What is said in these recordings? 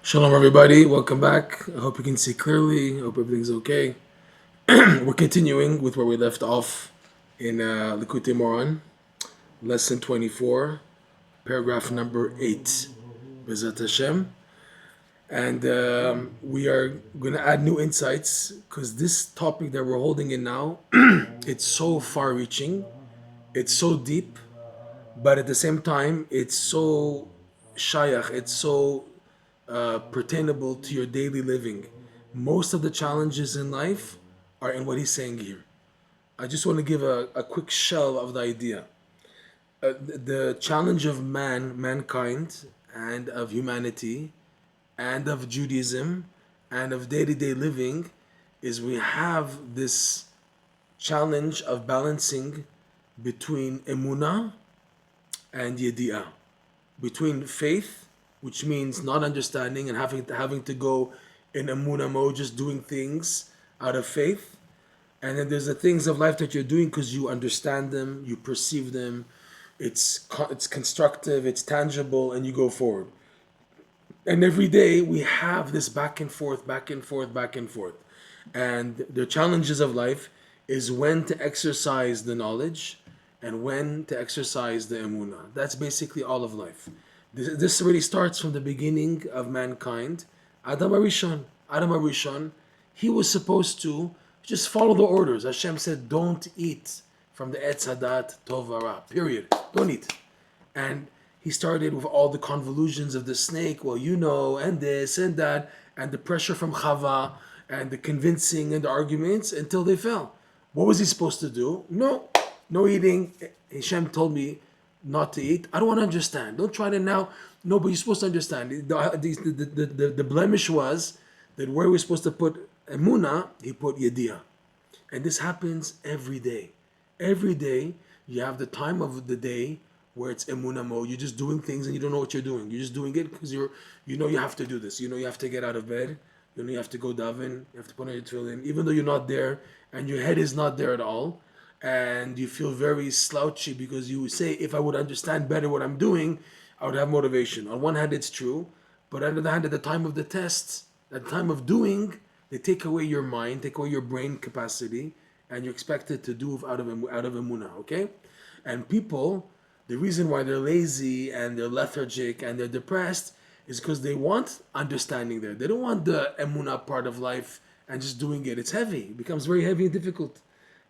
Shalom, everybody. Welcome back. I hope you can see clearly. I hope everything's okay. We're continuing with where we left off in Likutey Moharan, lesson 24, paragraph number 8, Bezat Hashem. And we are going to add new insights because this topic that we're holding in now, it's so far-reaching, it's so deep, but at the same time, it's so shayach, it's so pertainable to your daily living. Most of the challenges in life are in what he's saying here. I just want to give a quick shell of the idea. The challenge of mankind, and of humanity, and of Judaism, and of day to day living is we have this challenge of balancing between Emuna and Yedi'ah, between faith, which means not understanding and having to go in Emuna mode, just doing things out of faith, and then there's the things of life that you're doing because you understand them, you perceive them, it's constructive, it's tangible, and you go forward. And every day we have this back and forth, back and forth, back and forth. And the challenges of life is when to exercise the knowledge and when to exercise the emuna. That's basically all of life. This really starts from the beginning of mankind. Adam Arishon, he was supposed to just follow the orders. Hashem said, don't eat from the Etz Hadat Tov Hara, period. Don't eat. And he started with all the convolutions of the snake, well, and this and that, and the pressure from Chava, and the convincing and the arguments until they fell. What was he supposed to do? No eating. Hashem told me not to eat. I don't want to understand. Don't try to now. No, but you're supposed to understand. The blemish was that where we're supposed to put Emuna, he put Yediyah. And this happens every day. Every day, you have the time of the day where it's Emuna mode. You're just doing things and you don't know what you're doing. You're just doing it because you have to do this. You have to get out of bed. You have to go daven. You have to put on your tefillin. Even though you're not there and your head is not there at all, and you feel very slouchy because you say, if I would understand better what I'm doing, I would have motivation. On one hand, it's true, but on the other hand, at the time of the tests, at the time of doing, they take away your mind, take away your brain capacity, and you're expected to do out of Emuna, okay? And people, the reason why they're lazy and they're lethargic and they're depressed is because they want understanding there. They don't want the Emuna part of life and just doing it. It's heavy. It becomes very heavy and difficult.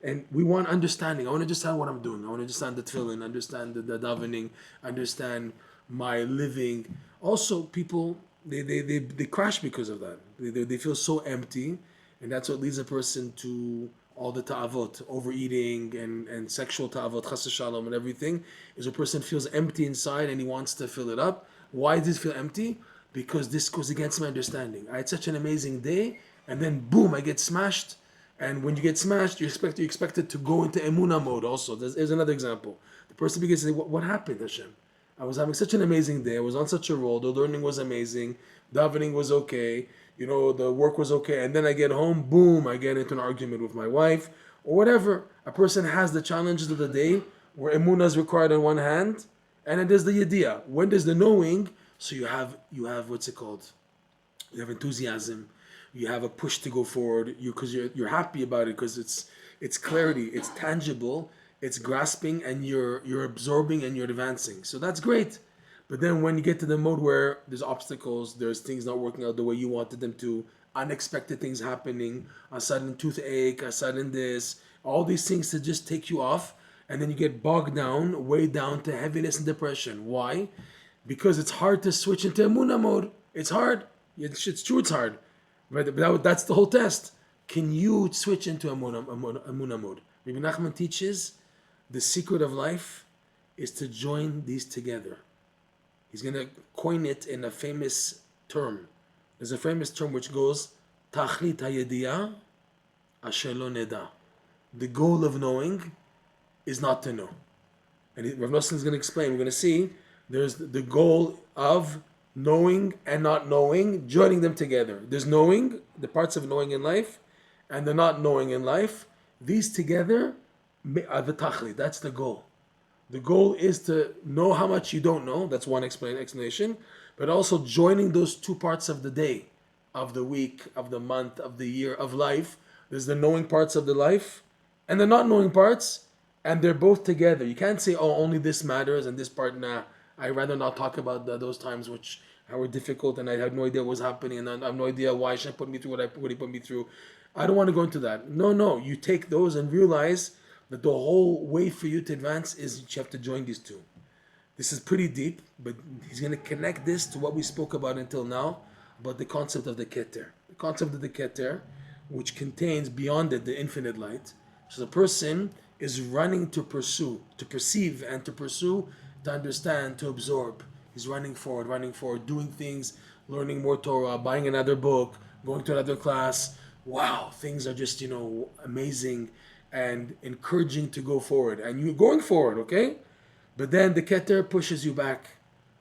And we want understanding. I want to understand what I'm doing. I want to understand the tefillin, understand the davening, understand my living. Also, people, they crash because of that. They feel so empty, and that's what leads a person to all the ta'avot, overeating and sexual ta'avot, chas shalom, and everything, is a person feels empty inside and he wants to fill it up. Why does it feel empty? Because this goes against my understanding. I had such an amazing day, and then boom, I get smashed. And when you get smashed, you're expected to go into emuna mode also. There's another example. The person begins to say, what happened, Hashem? I was having such an amazing day. I was on such a roll. The learning was amazing. Davening was okay. The work was okay. And then I get home, boom, I get into an argument with my wife or whatever. A person has the challenges of the day where emuna is required on one hand, and then there's the yediyah. When there's the knowing, so you have what's it called? You have enthusiasm. You have a push to go forward. Because you're happy about it because it's clarity. It's tangible. It's grasping, and you're absorbing and you're advancing. So that's great. But then when you get to the mode where there's obstacles, there's things not working out the way you wanted them to, unexpected things happening, a sudden toothache, a sudden this, all these things to just take you off, and then you get bogged down, way down to heaviness and depression. Why? Because it's hard to switch into Emuna mode. It's hard. It's true, it's hard. Right? But that's the whole test. Can you switch into Emuna mode? Rebbe Nachman teaches the secret of life is to join these together. He's going to coin it in a famous term. There's a famous term which goes, Tachlit hayediyah asher lo neda. The goal of knowing is not to know. And Rav Nosson is going to explain. We're going to see there's the goal of knowing and not knowing, joining them together. There's knowing, the parts of knowing in life, and the not knowing in life. These together are the tachlit. That's the goal. The goal is to know how much you don't know. That's one explanation. but also joining those two parts of the day, of the week, of the month, of the year, of life. There's the knowing parts of the life and the not knowing parts, and they're both together. You can't say, oh, only this matters and this part, nah. I'd rather not talk about those times which were difficult and I had no idea what was happening and I have no idea why Hashem put me through what he put me through. I don't want to go into that. No. You take those and realize that the whole way for you to advance is you have to join these two. This is pretty deep, but he's going to connect this to what we spoke about until now, about the concept of the Keter. The concept of the Keter, which contains beyond it the infinite light. So the person is running to pursue, to perceive and to pursue, to understand, to absorb. He's running forward, doing things, learning more Torah, buying another book, going to another class. Wow, things are just, amazing and encouraging to go forward. And you're going forward, okay? But then the Keter pushes you back.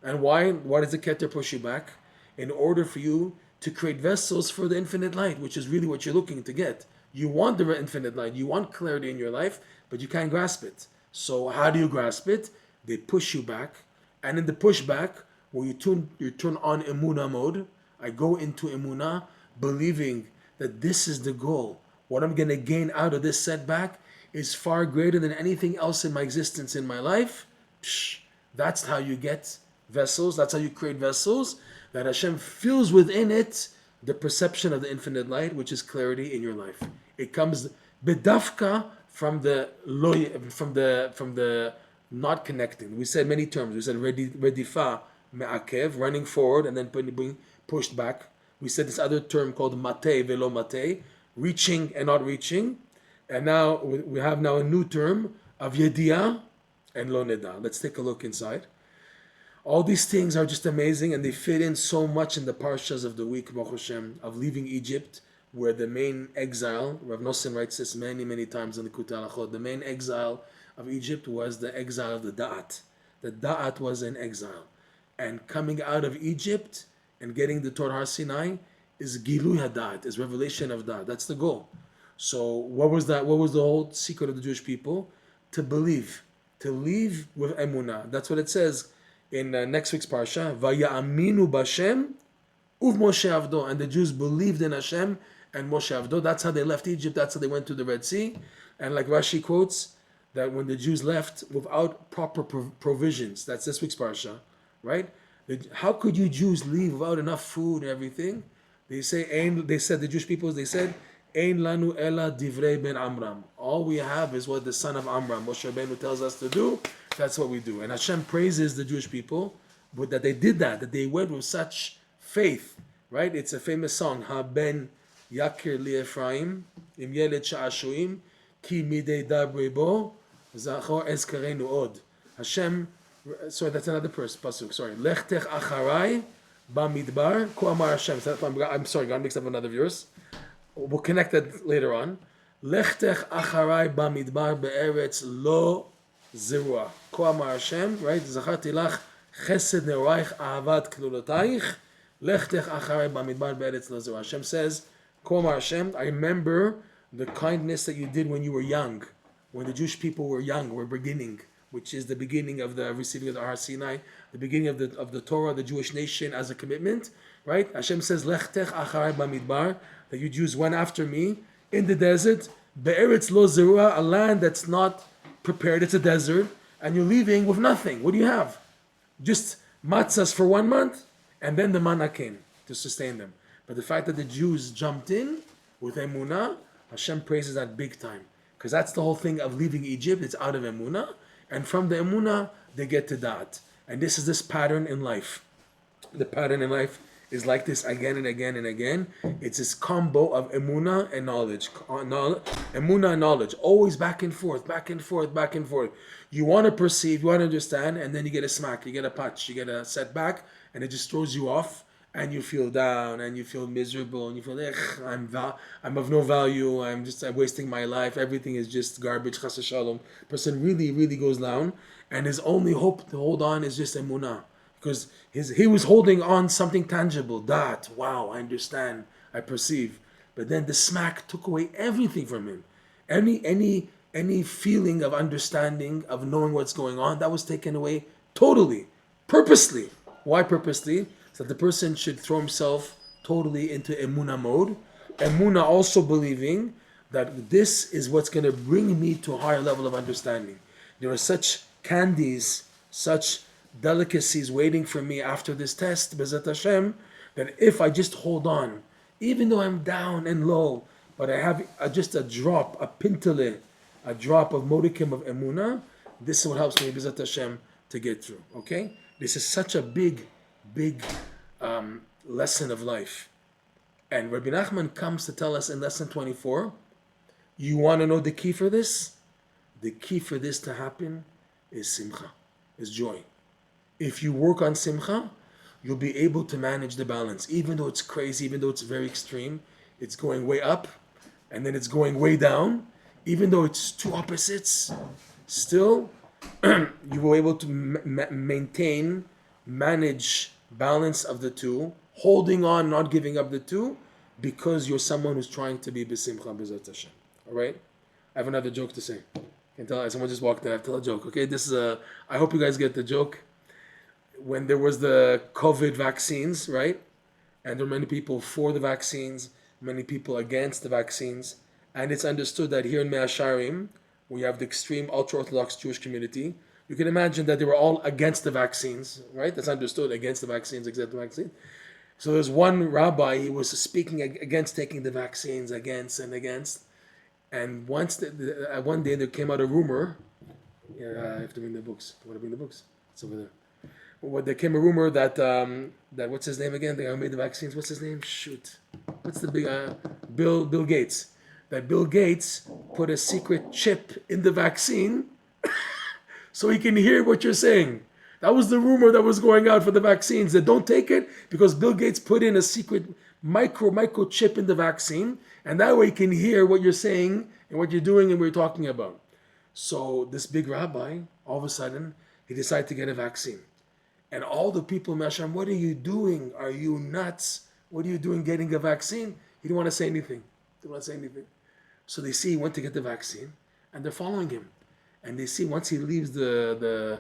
And why? Why does the Keter push you back? In order for you to create vessels for the infinite light, which is really what you're looking to get. You want the infinite light. You want clarity in your life, but you can't grasp it. So how do you grasp it? They push you back. And in the pushback, where you turn on Emuna mode, I go into Emuna believing that this is the goal. What I'm going to gain out of this setback is far greater than anything else in my existence in my life. That's how you get vessels. That's how you create vessels that Hashem fills within it the perception of the infinite light, which is clarity in your life. It comes bedafka from the not connecting. We said many terms. We said redifa me'akev, running forward and then being pushed back. We said this other term called mate velo mate, reaching and not reaching. And now we have now a new term of yediyah and lo neda. Let's take a look inside. All these things are just amazing and they fit in so much in the parshas of the week, Baruch Hashem, of leaving Egypt, where the main exile, Rav Nosson writes this many times in the Likutey Moharan, the main exile of Egypt was the exile of the Da'at. The Da'at was in exile. And coming out of Egypt and getting the Torah Har Sinai is Gilui HaDa'at, is revelation of Da'at. That's the goal. So what was that? What was the whole secret of the Jewish people? To believe. To live with Emuna. That's what it says in next week's parsha. Vaya'aminu b'Hashem uv Moshe Avdo. And the Jews believed in Hashem and Moshe Avdo. That's how they left Egypt. That's how they went to the Red Sea. And like Rashi quotes, that when the Jews left without proper provisions, that's this week's parsha, right? How could you Jews leave without enough food and everything? They said the Jewish people, they said, Ein lanu ela divrei ben Amram. All we have is what the son of Amram, Moshe Rabbeinu, tells us to do. That's what we do. And Hashem praises the Jewish people, but that they did that they went with such faith, right? It's a famous song, Ha ben yakir li Ephraim, im yeled sha'ashuim, ki midei dabri bo, Zachor eskarenu od. Hashem, sorry, that's another pasuk. Sorry. Lechtech acharai bamidbar ko amar Hashem. I'm sorry, got mixed up another verse. We'll connect that later on. Lechtech acharai bamidbar be'eretz lo zerua. Ko amar Hashem, right? Zacharti lach chesed ne'oraich ahavat klulotayich. Lechtech acharai bamidbar be'eretz lo zerua. Hashem says, Ko amar Hashem, I remember the kindness that you did when you were young. When the Jewish people were young, were beginning, which is the beginning of the receiving of the Har Sinai, the beginning of the Torah, the Jewish nation as a commitment, right? Hashem says, Lechtech acharai bamidbar, that you Jews went after me in the desert, be'eretz lo zerua, a land that's not prepared, it's a desert, and you're leaving with nothing. What do you have? Just matzahs for 1 month, and then the manna came to sustain them. But the fact that the Jews jumped in with Emuna, Hashem praises that big time. Because that's the whole thing of leaving Egypt. It's out of Emuna. And from the Emuna, they get to Da'at. And this is this pattern in life. The pattern in life is like this again and again and again. It's this combo of Emuna and knowledge. Emuna and knowledge. Always back and forth, back and forth, back and forth. You want to perceive, you want to understand, and then you get a smack, you get a patch, you get a setback, and it just throws you off. And you feel down, and you feel miserable, and you feel I'm of no value. I'm wasting my life. Everything is just garbage. Chas v'shalom. Person really goes down, and his only hope to hold on is just emunah, because he was holding on something tangible. That wow, I understand, I perceive. But then the smack took away everything from him. Any feeling of understanding, of knowing what's going on, that was taken away totally, purposely. Why purposely? So the person should throw himself totally into Emuna mode. Emuna also believing that this is what's going to bring me to a higher level of understanding. There are such candies, such delicacies waiting for me after this test, Bezat Hashem, that if I just hold on, even though I'm down and low, but I have just a drop, a pintele, a drop of modikim of Emuna, this is what helps me, Bezat Hashem, to get through, okay? This is such a big lesson of life. And Rebbe Nachman comes to tell us in lesson 24, you want to know the key for this? The key for this to happen is simcha, is joy. If you work on simcha, you'll be able to manage the balance. Even though it's crazy, even though it's very extreme, it's going way up, and then it's going way down. Even though it's two opposites, still, you will be able to maintain, manage balance of the two, holding on, not giving up the two, because you're someone who's trying to be b'simcha b'ezrat Hashem. All right? I have another joke to say. Can tell someone just walked in. I have to tell a joke. Okay, this is I hope you guys get the joke. When there was the COVID vaccines, right? And there were many people for the vaccines, many people against the vaccines, and it's understood that here in Mea Shearim, we have the extreme ultra-Orthodox Jewish community. You can imagine that they were all against the vaccines, right? That's understood, against the vaccines, against the vaccine. So there's one rabbi, he was speaking against taking the vaccines, against and against. And once one day there came out a rumor. I have to bring the books. I want to bring the books. It's over there. Well, there came a rumor that that what's his name again? The guy who made the vaccines. What's his name? Shoot. What's the big Bill Gates? That Bill Gates put a secret chip in the vaccine so he can hear what you're saying. That was the rumor that was going out for the vaccines. That don't take it because Bill Gates put in a secret micro chip in the vaccine, and that way he can hear what you're saying and what you're doing and what you're talking about. So this big rabbi, all of a sudden, he decided to get a vaccine. And all the people, Masham, what are you doing? Are you nuts? What are you doing getting a vaccine? He didn't want to say anything. So they see he went to get the vaccine, and they're following him. And they see once he leaves the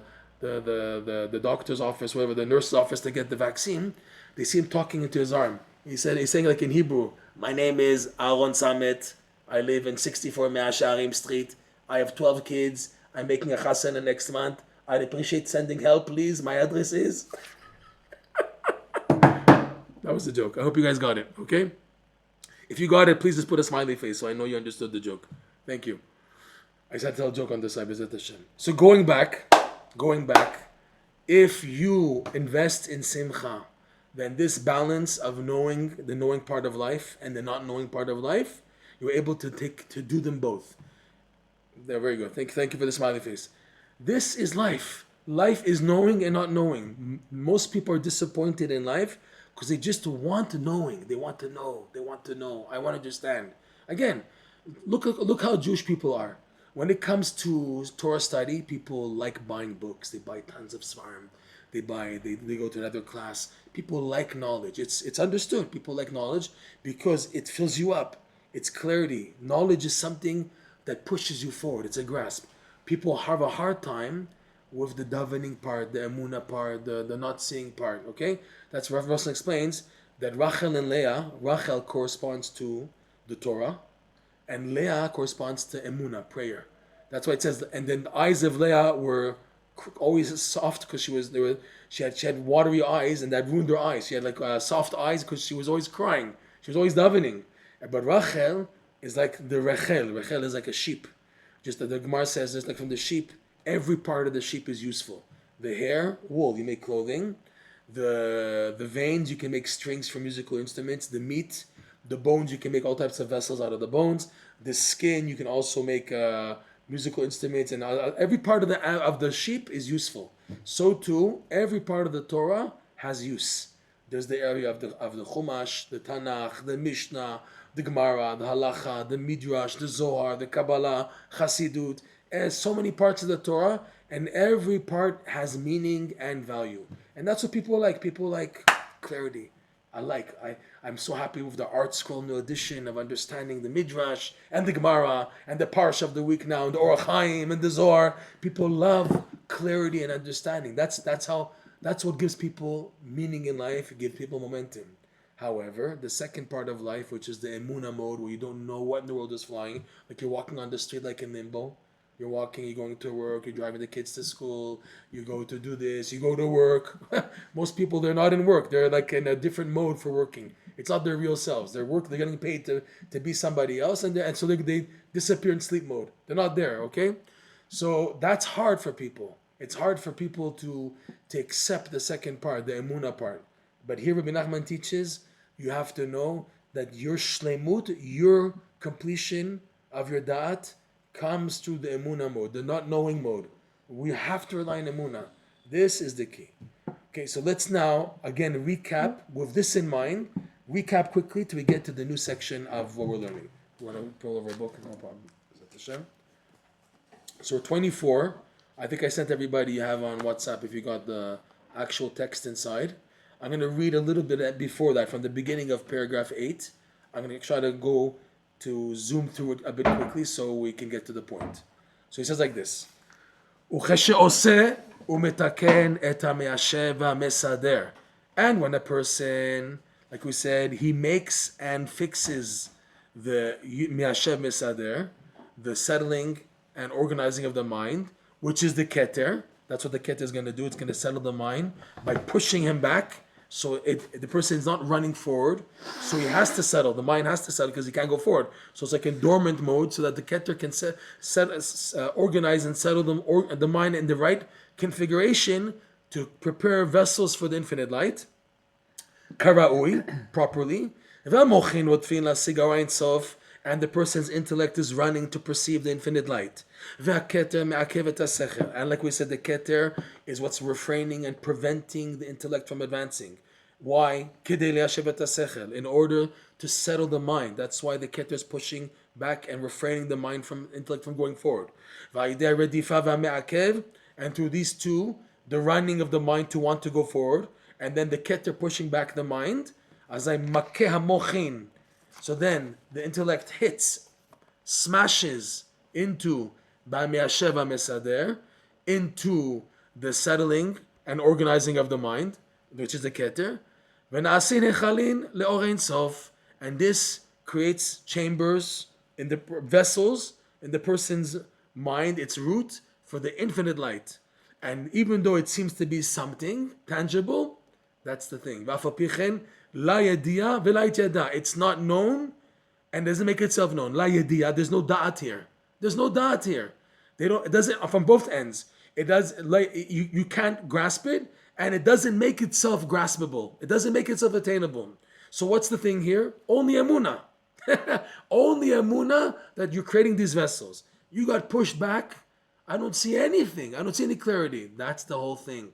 doctor's office, whatever, the nurse's office to get the vaccine, they see him talking into his arm. He's saying like in Hebrew, my name is Aaron Samet. I live in 64 Mea Shearim Street. I have 12 kids. I'm making a chasana next month. I'd appreciate sending help, please. My address is... That was the joke. I hope you guys got it, okay? If you got it, please just put a smiley face so I know you understood the joke. Thank you. I just had to tell a joke on this side. So going back, if you invest in simcha, then this balance of knowing the knowing part of life and the not knowing part of life, you're able to do them both. They're very good. Thank you for the smiley face. This is life. Life is knowing and not knowing. Most people are disappointed in life because they just want knowing. They want to know. I want to understand. Again, look how Jewish people are. When it comes to Torah study, people like buying books. They buy tons of svarim. They go to another class. People like knowledge. It's understood. People like knowledge because it fills you up. It's clarity. Knowledge is something that pushes you forward. It's a grasp. People have a hard time with the davening part, the Emuna part, the not seeing part. Okay, that's Rav Russell explains that Rachel and Leah. Rachel corresponds to the Torah, and Leah corresponds to Emuna, prayer. That's why it says. And then the eyes of Leah were always soft because she had watery eyes, and that ruined her eyes. She had like soft eyes because she was always crying. She was always davening. But Rachel is like the Rachel. Rachel is like a sheep. Just that the Gemara says, just like from the sheep, every part of the sheep is useful. The hair, wool, you make clothing. The veins, you can make strings for musical instruments. The meat, the bones, you can make all types of vessels out of the bones. The skin, you can also make musical instruments. And every part of the sheep is useful. So too, every part of the Torah has use. There's the area of the Chumash, the Tanakh, the Mishnah, the Gemara, the Halacha, the Midrash, the Zohar, the Kabbalah, Chassidut. There's so many parts of the Torah, and every part has meaning and value. And that's what people like. People like clarity. I'm so happy with the Art Scroll New Edition of understanding the Midrash and the Gemara and the Parsha of the week now and the Orach Chaim and the Zohar. People love clarity and understanding. That's how That's what gives people meaning in life. It gives people momentum. However, the second part of life, which is the Emuna mode, where you don't know what in the world is flying, like you're walking on the street like in limbo. You're walking, you're going to work, you're driving the kids to school, you go to do this, you go to work. Most people, they're not in work. They're like in a different mode for working. It's not their real selves. They're getting paid to be somebody else, and so they disappear in sleep mode. They're not there, okay? So that's hard for people. It's hard for people to accept the second part, the Emuna part. But here Rebbe Nachman teaches, you have to know that your shlemut, your completion of your da'at, comes through the Emuna mode, the not knowing mode. We have to rely on Emuna. This is the key. Okay, so let's now, again, recap with this in mind. Recap quickly till we get to the new section of what we're learning. You want to pull over a book? No problem. Is that the Shem? So 24, I think I sent everybody you have on WhatsApp if you got the actual text inside. I'm going to read a little bit before that from the beginning of paragraph 8. I'm going to try to go to zoom through it a bit quickly so we can get to the point. So he says like this. And when a person, like we said, he makes and fixes the miyashev mesader, the settling and organizing of the mind, which is the keter. That's what the keter is going to do. It's going to settle the mind by pushing him back. So the person is not running forward. So he has to settle. The mind has to settle because he can't go forward. So it's like in dormant mode so that the keter can organize and settle the mind in the right configuration to prepare vessels for the infinite light. Karaui, properly. And the person's intellect is running to perceive the infinite light. And like we said, the keter is what's refraining and preventing the intellect from advancing. Why? In order to settle the mind. That's why the keter is pushing back and refraining the mind from intellect from going forward. And through these two, the running of the mind to want to go forward, and then the keter pushing back the mind, so then the intellect hits, smashes into into the settling and organizing of the mind, which is the keter. And this creates chambers in the vessels in the person's mind, its root for the infinite light. And even though it seems to be something tangible, that's the thing. It's not known and doesn't make itself known. La yediya, there's no da'at here. There's no da'at here. It doesn't, from both ends. It does, like, you can't grasp it, and it doesn't make itself graspable. It doesn't make itself attainable. So what's the thing here? Only Emuna. Only Emuna that you're creating these vessels. You got pushed back. I don't see anything. I don't see any clarity. That's the whole thing.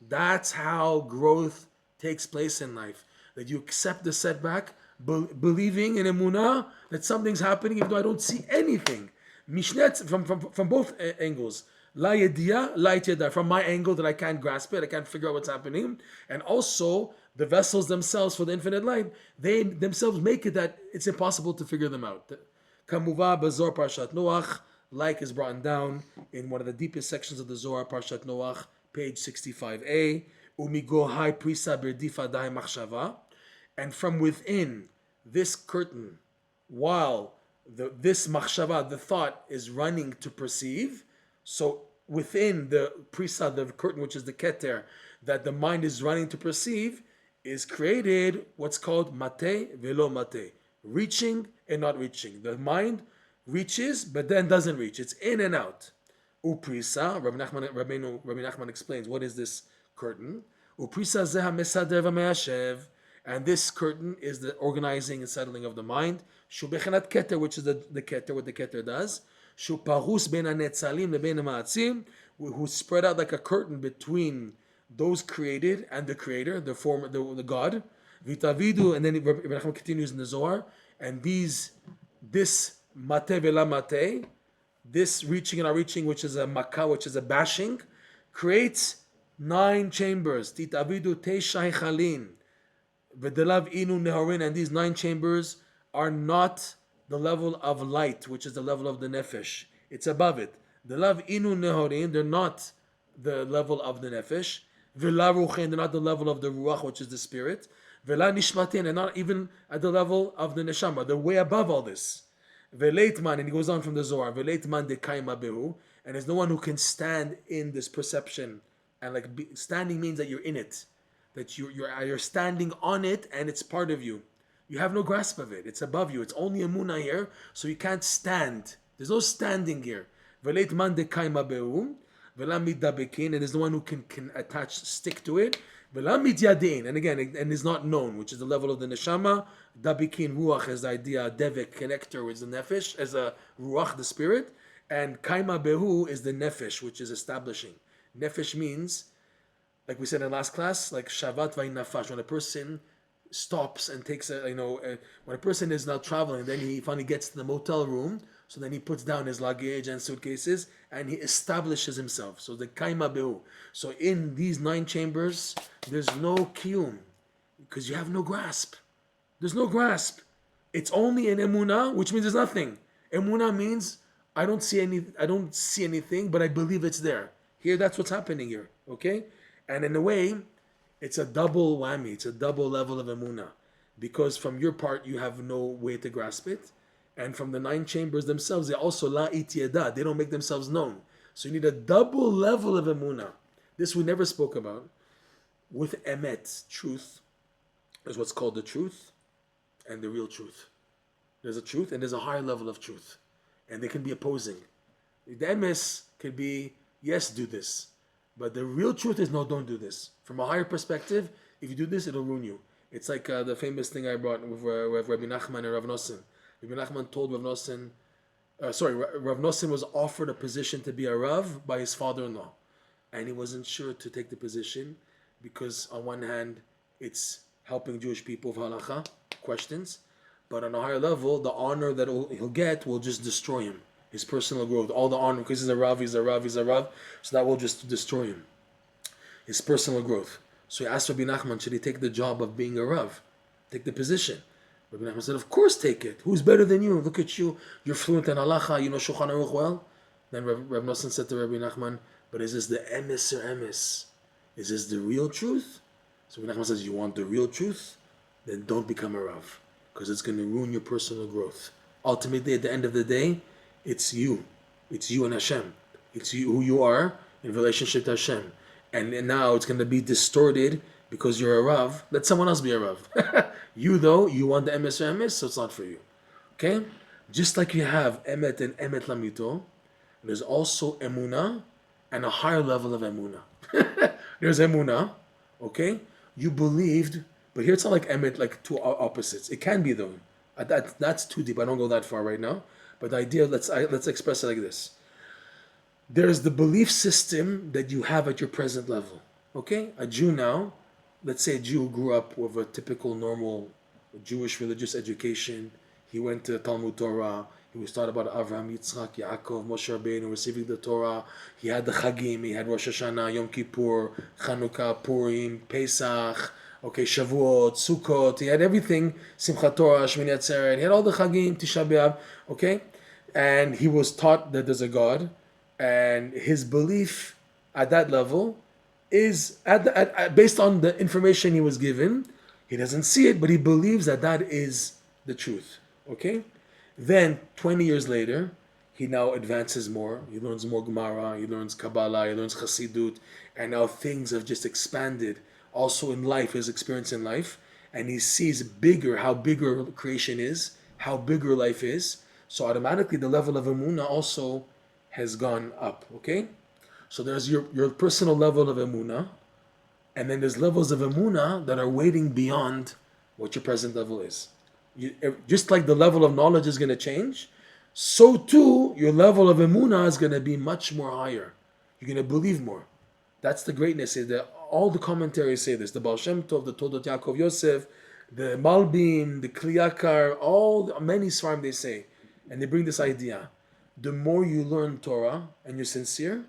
That's how growth takes place in life. That you accept the setback, believing in Emuna that something's happening even though I don't see anything. Mishnet from both angles. La yediya, la yediya. From my angle that I can't grasp it, I can't figure out what's happening. And also the vessels themselves for the infinite light, they themselves make it that it's impossible to figure them out. Kamuva bazor parshat Noach, like is brought down in one of the deepest sections of the Zohar, Parshat Noach, page 65a. Umigo hai prisa berdifa dai machshava. And from within this curtain, while this machshava, the thought, is running to perceive, so within the prisa, the curtain, which is the keter, that the mind is running to perceive, is created what's called mate velo mate, reaching and not reaching. The mind reaches, but then doesn't reach. It's in and out. Uprisa, Rebbe Nachman explains, what is this curtain? Uprisa zeha mesader v'me'ashev. And this curtain is the organizing and settling of the mind. Shubechanat keter, which is the keter, what the keter does. Shuparus ben hanetzalim leben ha'ma'atzim, who spread out like a curtain between those created and the creator, the form, the God. Vitavidu, and then Rebbe Nachman continues in the Zohar, and this mate vela mate, this reaching and not reaching, which is a makkah, which is a bashing, creates 9 chambers. Titavidu teisha hechalin. V'delav inu nehorin, and these 9 chambers are not the level of light, which is the level of the nefesh. It's above it. Delav inu nehorin, they're not the level of the nefesh. V'la ruchin, they're not the level of the ruach, which is the spirit. V'la nishmatin, and not even at the level of the neshama. They're way above all this. V'leitman, and he goes on from the Zohar. V'leitman dekaima behu, and there's no one who can stand in this perception. And standing means that you're in it, that you're standing on it, and it's part of you. You have no grasp of it. It's above you. It's only Emuna here, so you can't stand. There's no standing here. V'leitman dekaima behu. And there's no one who can stick to it. And again, and is not known, which is the level of the neshama. Dabikin ruach is the idea, devek, connector, which is the nefesh, as a ruach, the spirit. And kaima behu is the nefesh, which is establishing. Nefesh means, like we said in last class, like shavat v'inafash, when a person stops and takes when a person is now traveling, then he finally gets to the motel room, so then he puts down his luggage and suitcases, and he establishes himself. So the kaima behu. So in these 9 chambers, there's no kiyum, because you have no grasp. There's no grasp. It's only an emuna, which means there's nothing. Emuna means I don't see anything, but I believe it's there. Here, that's what's happening here. Okay, and in a way, it's a double whammy. It's a double level of emuna, because from your part you have no way to grasp it. And from the 9 chambers themselves, they also la itiada. They don't make themselves known. So you need a double level of emuna. This we never spoke about. With emet, truth, there's what's called the truth and the real truth. There's a truth and there's a higher level of truth. And they can be opposing. The emes can be, yes, do this. But the real truth is, no, don't do this. From a higher perspective, if you do this, it'll ruin you. It's like the famous thing I brought with Rebbe Nachman and Rav Nosson. Rebbe Nachman told Rav Nosson, Rav Nosson was offered a position to be a Rav by his father-in-law. And he wasn't sure to take the position because on one hand, it's helping Jewish people with halacha, questions. But on a higher level, the honor that he'll get will just destroy him. His personal growth, all the honor, because he's a Rav. So that will just destroy him. His personal growth. So he asked Rabbi Nachman, should he take the job of being a Rav? Take the position. Rabbi Nachman said, of course take it. Who's better than you? Look at you. You're fluent in halacha. You know Shulchan Aruch well. Then Rabbi Nosson said to Rabbi Nachman, but is this the emes or emes? Is this the real truth? So Rabbi Nachman says, you want the real truth? Then don't become a Rav. Because it's going to ruin your personal growth. Ultimately, at the end of the day, it's you. It's you and Hashem. It's you, who you are in relationship to Hashem. And now it's going to be distorted because you're a Rav. Let someone else be a Rav. You, though, you want the emes or emes, so it's not for you. Okay? Just like you have emet and emet lamito, there's also emuna and a higher level of emuna. There's emuna, okay? You believed, but here it's not like emet, like two opposites. It can be, though. That's too deep. I don't go that far right now. But the idea, let's express it like this. There's the belief system that you have at your present level. Okay? A Jew now, let's say a Jew who grew up with a typical, normal Jewish religious education. He went to Talmud Torah. He was taught about Avraham, Yitzchak, Yaakov, Moshe Rabbeinu, receiving the Torah. He had the Chagim. He had Rosh Hashanah, Yom Kippur, Chanukah, Purim, Pesach, Shavuot, Sukkot. He had everything. Simchat Torah, Shmini Atzeret. He had all the Chagim, Tisha B'Av. Okay? And he was taught that there's a God. And his belief at that level is based on the information he was given. He doesn't see it, but he believes that is the truth. Okay? Then, 20 years later, he now advances more. He learns more Gemara, he learns Kabbalah, he learns Chassidut, and now things have just expanded. Also in life, his experience in life, and he sees how bigger creation is, how bigger life is. So automatically, the level of Emuna also has gone up. Okay? So there's your personal level of Emuna, and then there's levels of Emuna that are waiting beyond what your present level is. Just like the level of knowledge is going to change, so too your level of Emuna is going to be much more higher. You're going to believe more. That's the greatness. All the commentaries say this. The Baal Shem Tov, the Todot Yaakov Yosef, the Malbim, the Kliyakar, many Svarim they say. And they bring this idea. The more you learn Torah and you're sincere,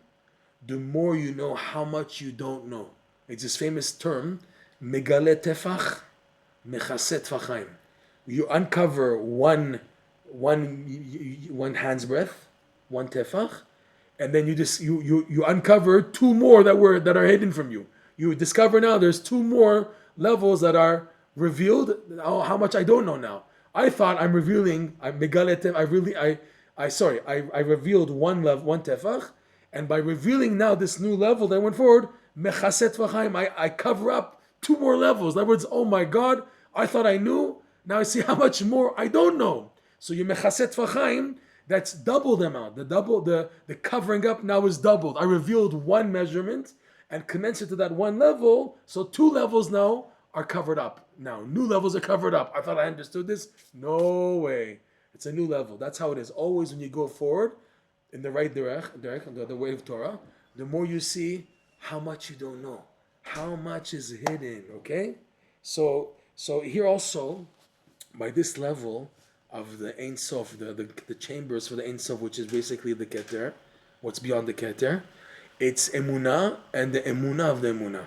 the more you know how much you don't know. It's this famous term, Megale Tefach, Mechaset Tefachim. You uncover one hand's breadth, one tefach, and then you uncover 2 more that are hidden from you. you discover now there's two more levels that are revealed. Oh, how much I don't know now. I thought I'm revealing. I revealed one level, one tefach, and by revealing now this new level that went forward, mechaset v'chaim, I cover up two more levels. In other words, oh my God, I thought I knew. Now I see how much more I don't know. So you mechaset v'chaim, that's double the amount. The covering up now is doubled. I revealed one measurement and commensurate to that one level. So two levels now are covered up. Now new levels are covered up. I thought I understood this. No way. It's a new level. That's how it is. Always when you go forward in the right direction, the way of Torah, the more you see how much you don't know, how much is hidden. Okay, so here also, by this level of the Ein Sof, the chambers for the Ein Sof, which is basically the Keter, what's beyond the Keter, it's Emuna and the Emuna of the Emuna,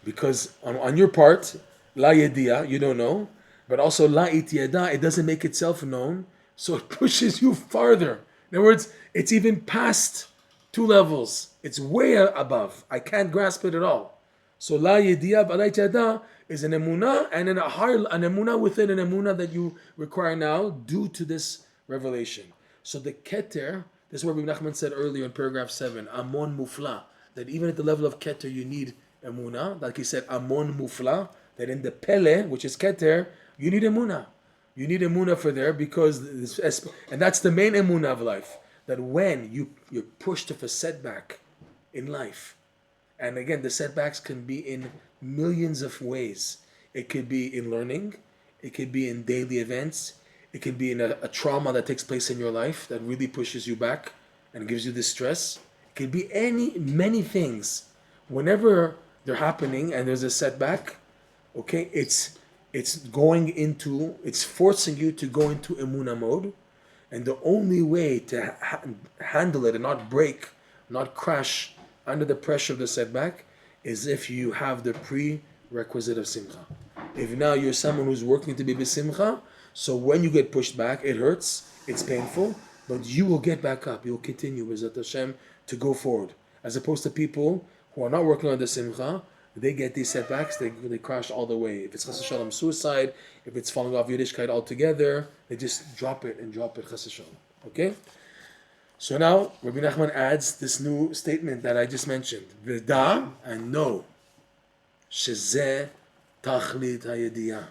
because on your part, La Yedia, you don't know, but also La Itiada, it doesn't make itself known, so it pushes you farther. In other words, it's even past two levels. It's way above. I can't grasp it at all. So La Yedia B'La Itiada is an Emuna, and then an Emuna within an Emuna that you require now due to this revelation. So the Keter, this is what Rebbe Nachman said earlier in paragraph 7, Amon Mufla, that even at the level of Keter you need Emuna. Like he said, Amon Mufla, that in the Pele, which is Keter, you need Emuna. You need Emuna for there because, and that's the main Emuna of life, that when you're pushed of a setback in life, and again, the setbacks can be in millions of ways. It could be in learning, it could be in daily events, it could be in a trauma that takes place in your life that really pushes you back and gives you distress. It could be many things. Whenever they're happening and there's a setback, okay, it's forcing you to go into Emuna mode, and the only way to handle it and not break, not crash under the pressure of the setback is if you have the prerequisite of simcha. If now you're someone who's working to be b'simcha, so when you get pushed back, it hurts, it's painful, but you will get back up. You'll continue with Hashem to go forward. As opposed to people who are not working on the simcha, they get these setbacks, they crash all the way. If it's chas v'shalom suicide, if it's falling off Yiddishkeit altogether, they just drop it chas v'shalom. Okay? So now, Rebbe Nachman adds this new statement that I just mentioned. V'da, and know, shezeh tachlit hayediyah.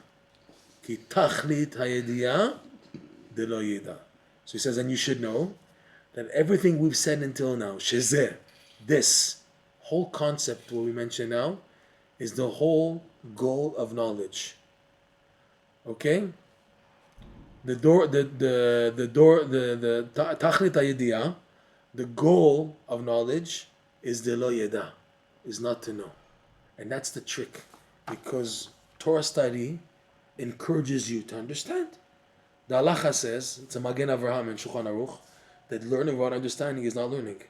Ki tachlit hayediyah de lo yeda. So he says, and you should know that everything we've said until now, shezeh, this whole concept, what we mentioned now, is the whole goal of knowledge. Okay? The tachlit hayediyah, the goal of knowledge is the lo yeda, is not to know. And that's the trick, because Torah study encourages you to understand. The halacha says, it's a Magen Avraham in Shulchan Aruch, that learning without understanding is not learning.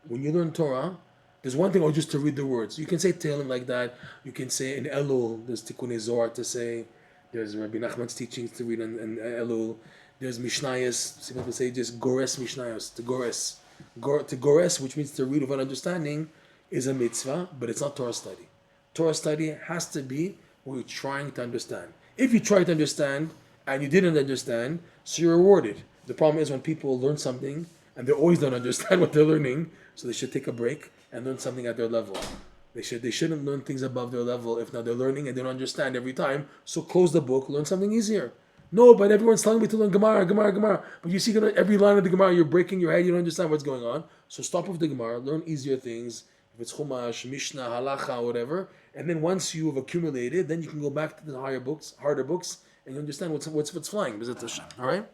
When you learn Torah, there's one thing, or just to read the words. You can say Tehillim like that. You can say in Elul, there's Tikkunei Zohar to say. There's Rebbe Nachman's teachings to read in Elul. There's Mishnayos. Some people say just Gores Mishnayos, to Gores. To Gores, which means to read without understanding, is a mitzvah, but it's not Torah study. Torah study has to be where you're trying to understand. If you try to understand and you didn't understand, so you're rewarded. The problem is when people learn something and they always don't understand what they're learning, so they should take a break and learn something at their level. They shouldn't learn things above their level if now they're learning and they don't understand every time. So close the book, learn something easier. No, but everyone's telling me to learn Gemara. But you see every line of the Gemara, you're breaking your head, you don't understand what's going on. So stop with the Gemara, learn easier things. If it's Chumash, Mishnah, Halacha, whatever. And then once you've accumulated, then you can go back to the harder books, and you understand what's flying. All right?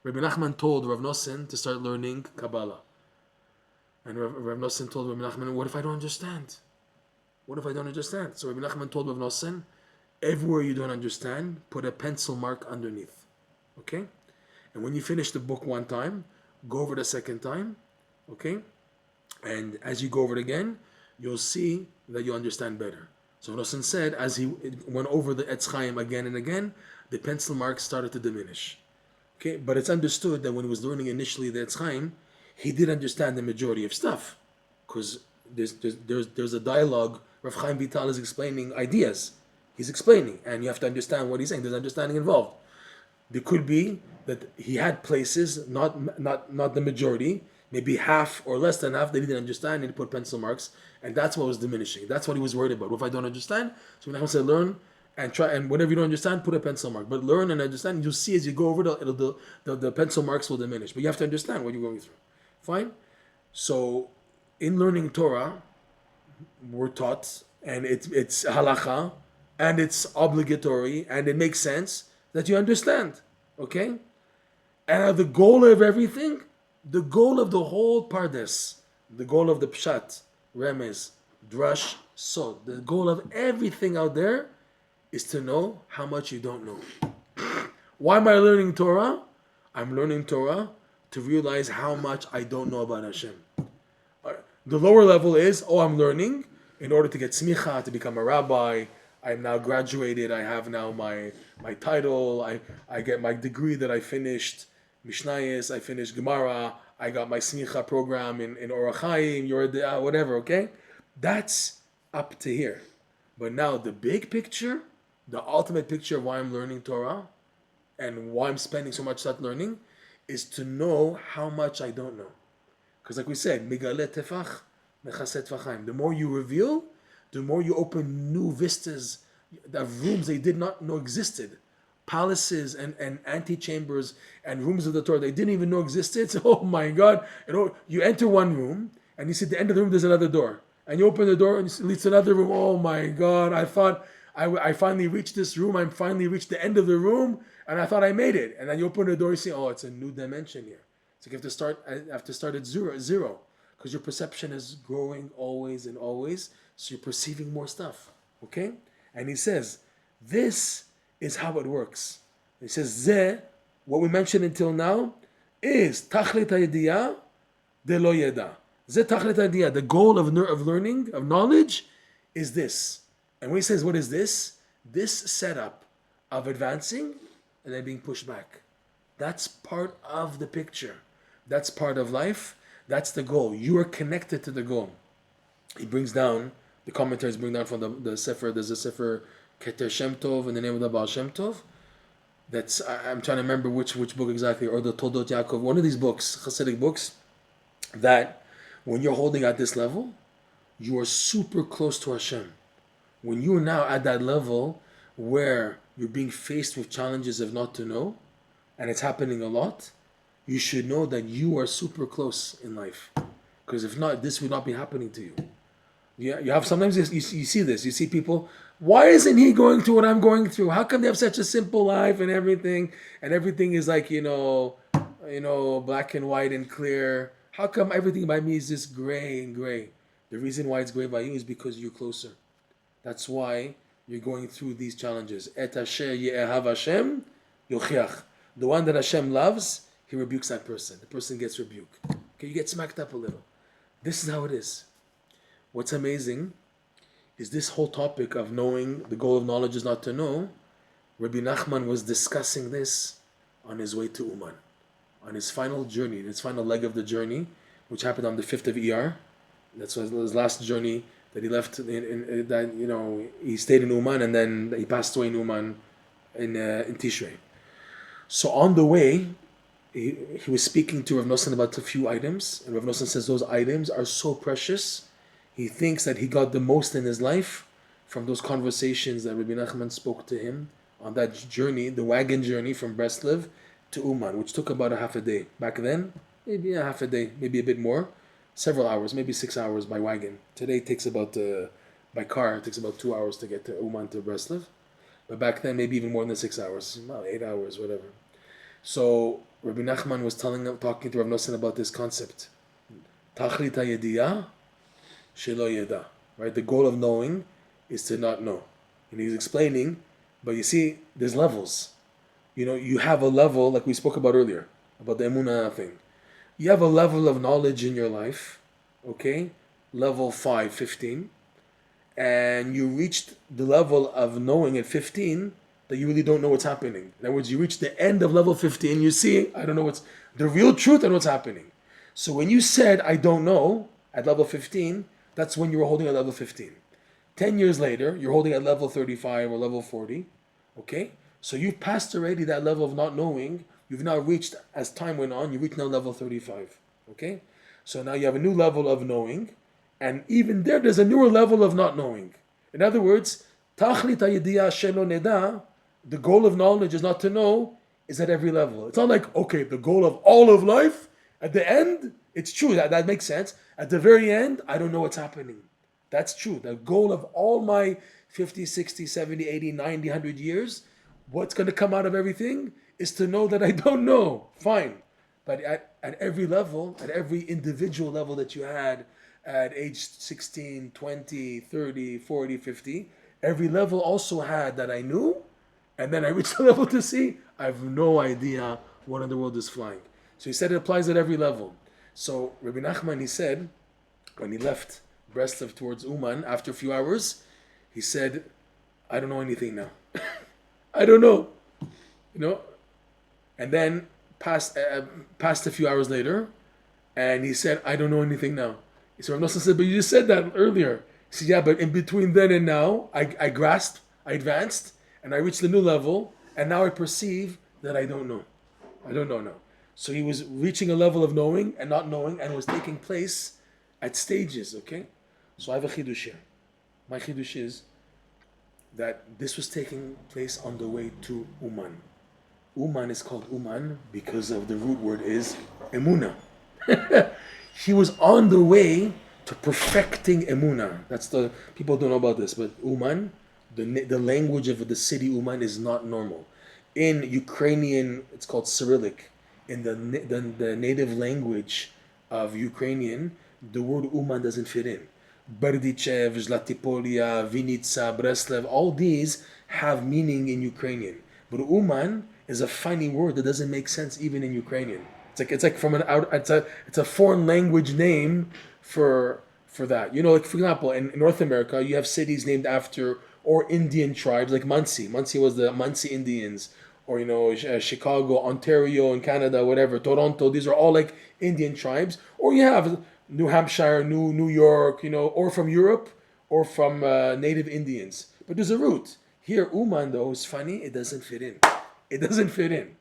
Rebbe Nachman told Rav Nosson to start learning Kabbalah. And Rav Nosson told Rebbe Nachman, what if I don't understand? What if I don't understand? So Rebbe Nachman told Rav Nosson, everywhere you don't understand, put a pencil mark underneath. Okay? And when you finish the book one time, go over the second time. Okay? And as you go over it again, you'll see that you understand better. So Nosson said, as he went over the Etz Chaim again and again, the pencil marks started to diminish. Okay? But it's understood that when he was learning initially the Etz Chaim, he did understand the majority of stuff. Because there's a dialogue Rav Chaim Vital is explaining ideas. He's explaining, and you have to understand what he's saying. There's understanding involved. There could be that he had places, not the majority, maybe half or less than half that he didn't understand, and he put pencil marks, and that's what was diminishing. That's what he was worried about. What if I don't understand? So when I say learn and try, and whatever you don't understand, put a pencil mark. But learn and understand. You'll see as you go over the pencil marks will diminish. But you have to understand what you're going through. Fine. So in learning Torah, we're taught, and it's halacha, and it's obligatory, and it makes sense that you understand, okay? And the goal of everything, the goal of the whole pardes, the goal of the pshat, remez, drush, sod, the goal of everything out there is to know how much you don't know. Why am I learning Torah? I'm learning Torah to realize how much I don't know about Hashem. The lower level is, I'm learning in order to get smicha, to become a rabbi. I'm now graduated. I have now my title. I get my degree that I finished Mishnayos. I finished Gemara. I got my smicha program in Orach Chaim, whatever, okay? That's up to here. But now the big picture, the ultimate picture of why I'm learning Torah and why I'm spending so much time learning is to know how much I don't know. Because like we said, Migale tefach, mechaset tefachim. The more you reveal, the more you open new vistas of rooms they did not know existed. Palaces and antechambers and rooms of the Torah they didn't even know existed. So, oh my God. You enter one room and you see at the end of the room there's another door. And you open the door and it leads to another room. Oh my God. I thought I finally reached this room. I finally reached the end of the room and I thought I made it. And then you open the door and you see, it's a new dimension here. So you have to start at zero, because your perception is growing always and always. So you're perceiving more stuff. Okay? And he says, this is how it works. He says, what we mentioned until now is tachlit hayediyah de lo yeda. Tachlit hayediyah. The goal of learning, of knowledge, is this. And when he says, what is this? This setup of advancing and then being pushed back. That's part of the picture. That's part of life. That's the goal. You are connected to the goal. He brings down, the commentaries bring down from the Sefer, there's a Sefer Keter Shem Tov in the name of the Baal Shem Tov. I'm trying to remember which book exactly, or the Toldot Yaakov, one of these books, Hasidic books, that when you're holding at this level, you are super close to Hashem. When you are now at that level where you're being faced with challenges of not to know, and it's happening a lot, you should know that you are super close in life. Because if not, this would not be happening to you. You have sometimes you see this. You see people, why isn't he going through what I'm going through? How come they have such a simple life and everything is like, black and white and clear? How come everything by me is just gray and gray? The reason why it's gray by you is because you're closer. That's why you're going through these challenges. Et asher ye'ehav Hashem yochiach. The one that Hashem loves, he rebukes that person. The person gets rebuked. Okay, you get smacked up a little. This is how it is. What's amazing is this whole topic of knowing, the goal of knowledge is not to know. Rebbe Nachman was discussing this on his way to Uman, on his final journey, his final leg of the journey, which happened on the 5th of Iyar. That's his last journey that he left. He stayed in Uman and then he passed away in Uman in Tishrei. So on the way, he was speaking to Rav Nosson about a few items, and Rav Nosson says those items are so precious. He thinks that he got the most in his life from those conversations that Rebbe Nachman spoke to him on that journey, the wagon journey from Breslov to Uman, which took about a half a day. Back then, maybe a half a day, maybe a bit more, several hours, maybe 6 hours by wagon. Today it takes about, by car, it takes about 2 hours to get to Uman to Breslov. But back then, maybe even more than 6 hours, about 8 hours, whatever. So Rebbe Nachman was talking to Rav Nosson about this concept. Tachlit hayediyah shelo yeda. Right? The goal of knowing is to not know. And he's explaining, but you see, there's levels. You have a level, like we spoke about earlier, about the Emuna thing. You have a level of knowledge in your life, okay? Level 5, 15. And you reached the level of knowing at 15 that you really don't know what's happening. In other words, you reach the end of level 15, you see, I don't know what's the real truth and what's happening. So when you said, I don't know, at level 15, that's when you were holding at level 15. 10 years later, you're holding at level 35 or level 40. Okay? So you've passed already that level of not knowing. You've now reached, as time went on, you reach now level 35. Okay? So now you have a new level of knowing. And even there's a newer level of not knowing. In other words, Tachlit hayediyah shelo neda, the goal of knowledge is not to know, is at every level. It's not like, okay, the goal of all of life, at the end, it's true, that makes sense. At the very end, I don't know what's happening. That's true. The goal of all my 50, 60, 70, 80, 90, 100 years, what's going to come out of everything is to know that I don't know. Fine. But at every level, at every individual level that you had at age 16, 20, 30, 40, 50, every level also had that I knew, and then I reached the level to see, I have no idea what in the world is flying. So he said it applies at every level. So Rebbe Nachman, he said, when he left Breslov towards Uman, after a few hours, he said, I don't know anything now. I don't know. And then passed a few hours later, and he said, I don't know anything now. So Rav Nosson said, but you just said that earlier. He said, yeah, but in between then and now, I grasped, I advanced, and I reached the new level, and now I perceive that I don't know. I don't know now. So he was reaching a level of knowing and not knowing, and it was taking place at stages, okay? So I have a chidush here. My chidush is that this was taking place on the way to Uman. Uman is called Uman because of the root word is Emuna. He was on the way to perfecting Emuna. That's the people don't know about this, but Uman, the language of the city Uman is not normal. In Ukrainian, it's called Cyrillic. In the native language of Ukrainian, the word Uman doesn't fit in. Berdichev, Zlatipolia, Vinitsa, Breslov, all these have meaning in Ukrainian. But Uman is a funny word that doesn't make sense even in Ukrainian. It's like from it's a foreign language name for that. Like for example, in North America, you have cities named after or Indian tribes like Muncie. Muncie was the Muncie Indians, or Chicago, Ontario, in Canada, whatever, Toronto. These are all like Indian tribes. Or you have New Hampshire, New York, or from Europe, or from native Indians. But there's a root. Here, Uman though is funny. It doesn't fit in. It doesn't fit in.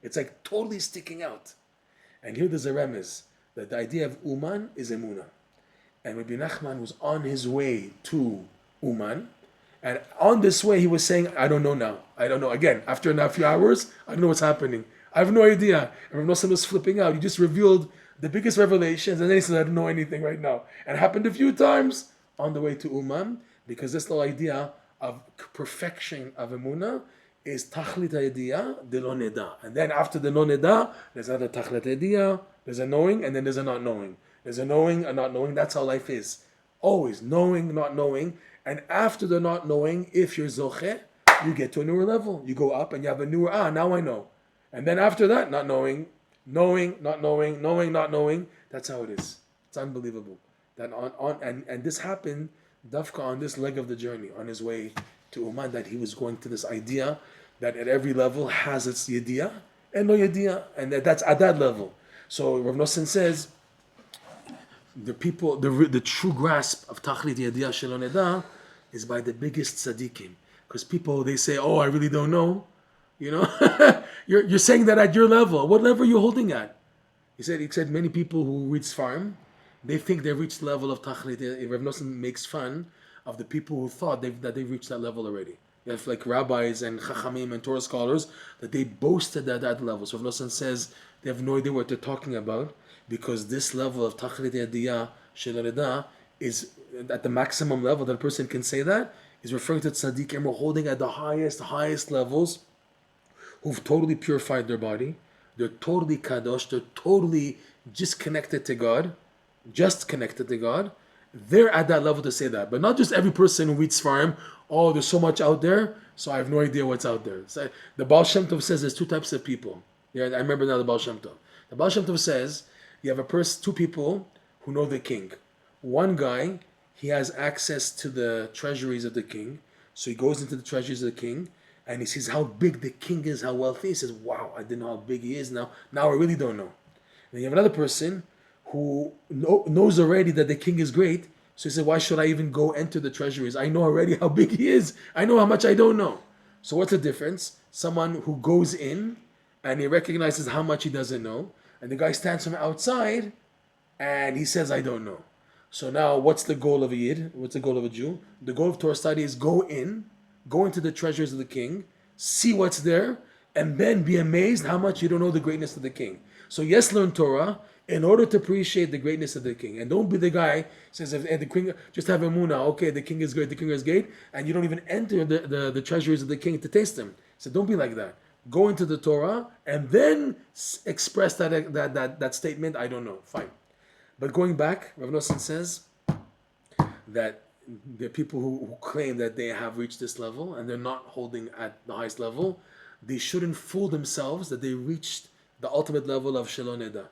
It's like totally sticking out. And here there's a remez that the idea of Uman is Emuna. And Rebbe Nachman was on his way to Uman. And on this way, he was saying, I don't know now. I don't know. Again, after a few hours, I don't know what's happening. I have no idea. And Rav Nosson was flipping out. He just revealed the biggest revelations. And then he said, I don't know anything right now. And it happened a few times on the way to Uman, because this whole idea of perfection of Emuna is tachlit hayediyah de lo neda. And then after the lo neda, there's another tachlit hayediyah, there's a knowing, and then there's a not knowing. There's a knowing, a not knowing. That's how life is. Always knowing, not knowing. And after the not knowing, if you're zoche, you get to a newer level. You go up and you have a newer, now I know. And then after that, not knowing, not knowing, not knowing. That's how it is. It's unbelievable. That and this happened, Dafka, on this leg of the journey, on his way to Uman, that he was going to this idea that at every level has its yediyah and no yediyah, and that's at that level. So Rav Nosson says, the true grasp of tachlit yediyah shelo neda is by the biggest tzaddikim. Because people, they say, I really don't know. You're saying that at your level. What level are you holding at? He said many people who read Sfarim, they think they've reached the level of tachlit. Rav Nosson makes fun of the people who thought that they've reached that level already. You have like rabbis and chachamim and Torah scholars that they boasted at that level. So Rav Nosson says they have no idea what they're talking about, because this level of tachlit yediyah shelo neda is at the maximum level that a person can say that, is referring to tzaddikim who are holding at the highest levels, who've totally purified their body. They're totally kadosh. They're totally just connected to God. They're at that level to say that. But not just every person who reads Sfarim, there's so much out there, so I have no idea what's out there. So the Baal Shem Tov says there's two types of people. Yeah, I remember now the Baal Shem Tov. The Baal Shem Tov says you have two people who know the king. One guy, he has access to the treasuries of the king, so he goes into the treasuries of the king, and he sees how big the king is, how wealthy. He says, wow, I didn't know how big he is. Now I really don't know. And you have another person who knows already that the king is great, So he said, why should I even go enter the treasuries? I know already how big he is. I know how much I don't know. So what's the difference? Someone who goes in and he recognizes how much he doesn't know, and the guy stands from outside and he says, I don't know. So now what's the goal of a Yid? What's the goal of a Jew? The goal of Torah study is go into the treasures of the king, see what's there, and then be amazed how much you don't know the greatness of the king. So yes, learn Torah in order to appreciate the greatness of the king. And don't be the guy who says, if the king, just have Emuna, okay, the king is great, the king is great, and you don't even enter the treasuries of the king to taste them. So don't be like that. Go into the Torah and then express that statement, I don't know. Fine. But going back, Rebbe Nachman says that the people who claim that they have reached this level and they're not holding at the highest level, they shouldn't fool themselves that they reached the ultimate level of Shelon Eda.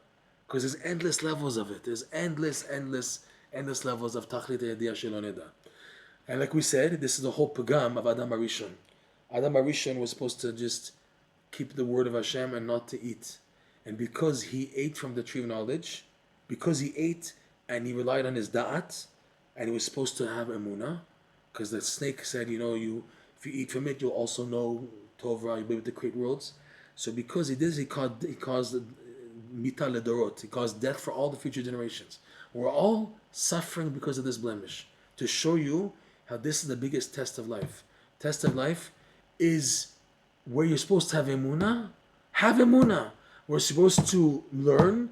Because there's endless levels of it. There's endless levels of Tachlit Yediyah Shelon Eda. And like we said, this is the whole pagam of Adam HaRishon. Adam HaRishon was supposed to just keep the word of Hashem and not to eat. And because he ate from the tree of knowledge, because he ate and he relied on his da'at, and he was supposed to have emuna, because the snake said, if you eat from it, you'll also know Torah, you'll be able to create worlds. So because he did this, he caused mita ledorot, he caused death for all the future generations. We're all suffering because of this blemish. To show you how this is the biggest test of life. Test of life is where you're supposed to have emuna. Have emuna. We're supposed to learn.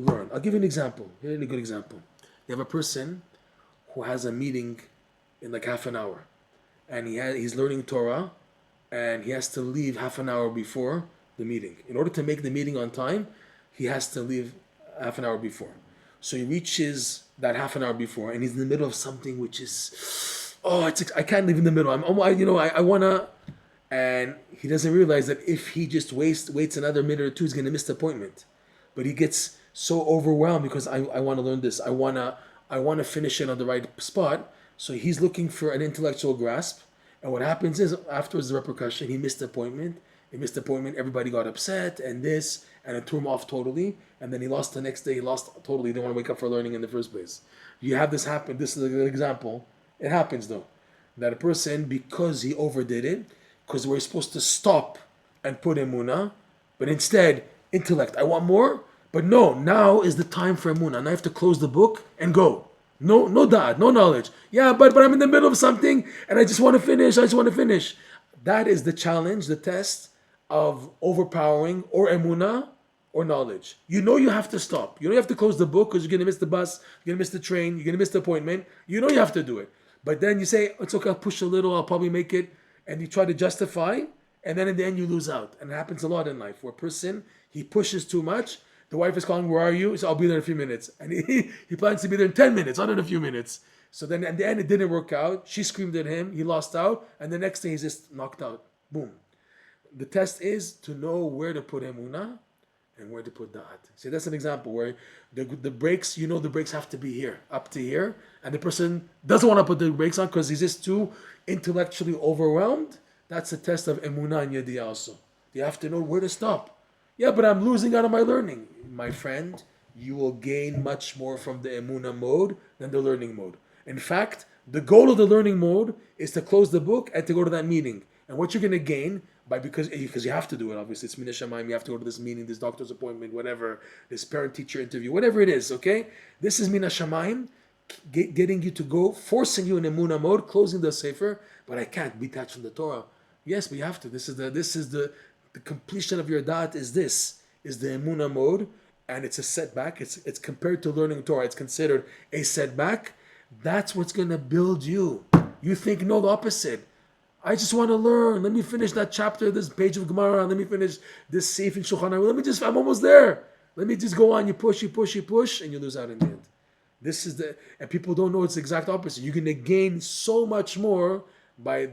I'll give you an example. Here's a good example. You have a person who has a meeting in like half an hour, and he's learning Torah, and he has to leave half an hour before the meeting. In order to make the meeting on time, he has to leave half an hour before. So he reaches that half an hour before, and he's in the middle of something which is, I can't leave in the middle. I wanna, and he doesn't realize that if he just waits another minute or two, he's gonna miss the appointment. But he gets so overwhelmed because I want to learn this. I want to finish it on the right spot. So he's looking for an intellectual grasp. And what happens is, afterwards, the repercussion, he missed the appointment. Everybody got upset, and it threw him off totally. And then he lost the next day. He lost totally. He didn't want to wake up for learning in the first place. You have this happen. This is a good example. It happens, though. That a person, because he overdid it, because we're supposed to stop and put emuna, but instead, intellect, I want more, but no, now is the time for Emuna, and I have to close the book and go. No da'at, no knowledge. Yeah, but I'm in the middle of something, and I just want to finish. That is the challenge, the test of overpowering or Emuna or knowledge. You have to stop. You have to close the book because you're going to miss the bus, you're going to miss the train, you're going to miss the appointment. You have to do it. But then you say, it's okay, I'll push a little, I'll probably make it, and you try to justify, and then in the end you lose out. And it happens a lot in life, where a person, he pushes too much. The wife is calling, where are you? So I'll be there in a few minutes. And he plans to be there in 10 minutes, not in a few minutes. So then at the end, it didn't work out. She screamed at him. He lost out. And the next day, he's just knocked out. Boom. The test is to know where to put emuna and where to put da'at. See, that's an example where the brakes, the brakes have to be here, up to here. And the person doesn't want to put the brakes on because he's just too intellectually overwhelmed. That's a test of emuna and yediyah also. You have to know where to stop. Yeah, but I'm losing out on my learning. My friend, you will gain much more from the emuna mode than the learning mode. In fact, the goal of the learning mode is to close the book and to go to that meeting. And what you're going to gain, because you have to do it, obviously, it's Mina Shamayim, you have to go to this meeting, this doctor's appointment, whatever, this parent-teacher interview, whatever it is, okay? This is Mina Shamayim, getting you to go, forcing you in emuna mode, closing the sefer, but I can't be detached from the Torah. Yes, but you have to. This is the completion of your da'at is the emuna mode, and it's a setback. It's compared to learning Torah. It's considered a setback. That's what's going to build you. You think, no, the opposite. I just want to learn. Let me finish that chapter, this page of Gemara. Let me finish this Seif in Shulchan Aruch. I'm almost there. Let me just go on. You push, and you lose out in the end. And people don't know it's the exact opposite. You're going to gain so much more where